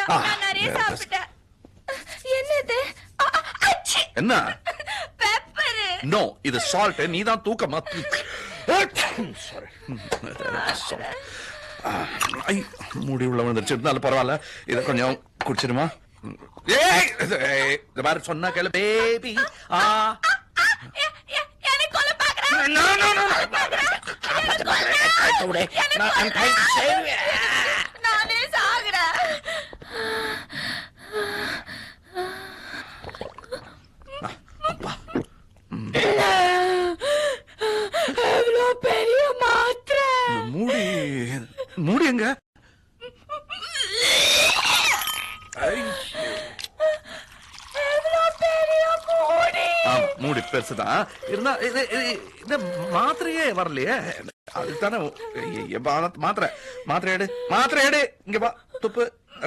நான் நிறைய சாப்பிட்டேன். என்னது? என்ன? பெப்பர். நோ, இது சால்ட். நீ தான் தூக்கமா. மூடி உள்ள விழுந்துருச்சு. இருந்தாலும் பரவாயில்ல, இதை கொஞ்சம் குடிச்சிருமா? பாரு, சொன்னா கேளு பேபி. நானே சாகுறேன். எவ்வளவு பெரிய மாத்திரை. மூடி மூடி எங்க? மூடி பெருசுதான் இருந்தா இந்த மாத்திரையே வரலையே. அதுதானே மாத்திரை எடு, மாத்திரை எடு. இங்க வா, துப்பு.